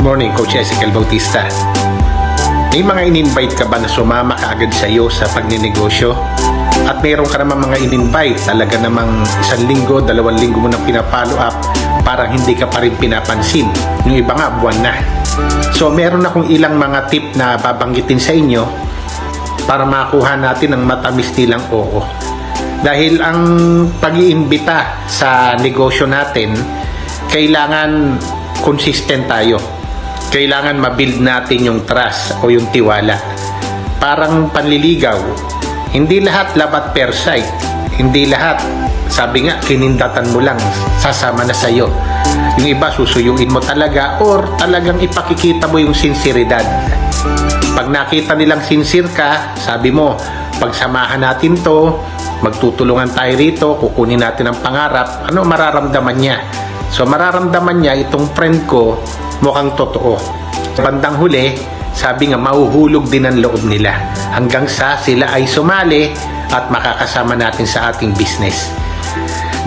Morning, Coach Ezekiel Bautista. May mga in-invite ka ba na sumama kaagad sa iyo sa pagninegosyo? At mayroon ka naman mga in-invite, talaga namang 1 linggo, 2 linggo mo nang pinapollow up, parang hindi ka pa rin pinapansin. Yung iba nga, buwan na. So, meron akong ilang mga tip na babanggitin sa inyo para makuha natin ang matamis nilang oo. Dahil ang pag-iimbita sa negosyo natin, kailangan consistent tayo. Kailangan ma-build natin yung trust o yung tiwala. Parang panliligaw, hindi lahat labat per sight. Hindi lahat, sabi nga, kinindatan mo lang, sasama na sa'yo. Yung iba, susuyuin mo talaga or talagang ipakikita mo yung sinseridad. Pag nakita nilang sincere ka, sabi mo, pagsamahan natin to, magtutulungan tayo rito, kukunin natin ang pangarap, ano mararamdaman niya? So mararamdaman niya, itong friend ko, mukhang totoo. Bandang huli, sabi nga, mahuhulog din ang loob nila hanggang sa sila ay sumali at makakasama natin sa ating business.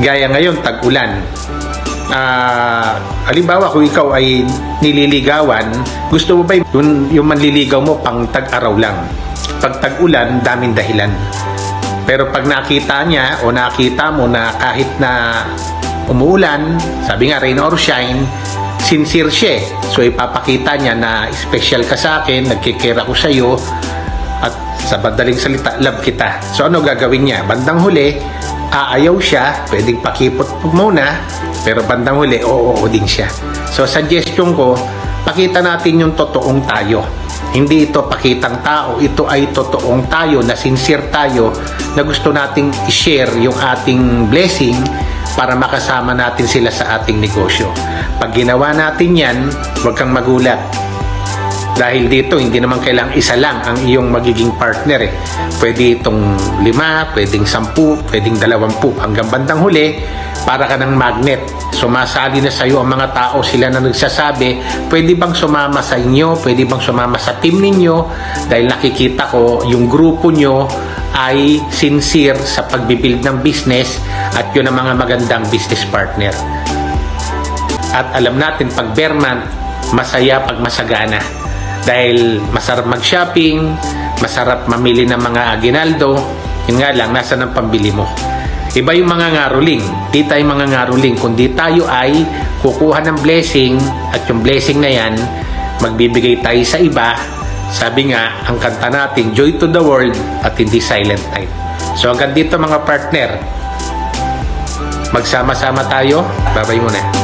Gaya ngayon, tag-ulan. Halimbawa, kung ikaw ay nililigawan, gusto mo ba yung manliligaw mo pang tag-araw lang? Pag tag-ulan, daming dahilan. Pero pag nakita niya o nakita mo na kahit na umuulan, sabi nga, rain or shine, sincere siya. So ipapakita niya na special ka sa akin, nagkikare ako sa iyo, at sa madaling salita, love kita. So ano gagawin niya? Bandang huli, aayaw siya, pwedeng pakipot muna, pero bandang huli, oo din siya. So suggestion ko, pakita natin yung totoong tayo. Hindi ito pakitang tao, ito ay totoong tayo, na sincere tayo, na gusto nating i-share yung ating blessing para makasama natin sila sa ating negosyo. Pag ginawa natin yan, huwag kang magulat. Dahil dito, hindi naman kailangang isa lang ang iyong magiging partner eh. Pwede itong 5, pwedeng 10, pwedeng 20. Hanggang bandang huli, para ka ng magnet. Sumasali na sa iyo ang mga tao, sila na nagsasabi, pwede bang sumama sa inyo? Pwede bang sumama sa team ninyo? Dahil nakikita ko, yung grupo nyo ay sincere sa pagbibuild ng business at yun ang mga magandang business partner. At alam natin, pag bare month, masaya pag masagana. Dahil masarap mag-shopping, masarap mamili ng mga aguinaldo, yun nga lang, nasa ng pambili mo. Iba yung mga ngaruling. Di tayo mga ngaruling, kundi tayo ay kukuha ng blessing at yung blessing na yan, magbibigay tayo sa iba. Sabi nga, ang kanta natin, joy to the world at hindi silent night. So hanggang dito mga partner, magsama-sama tayo. Bye-bye muna.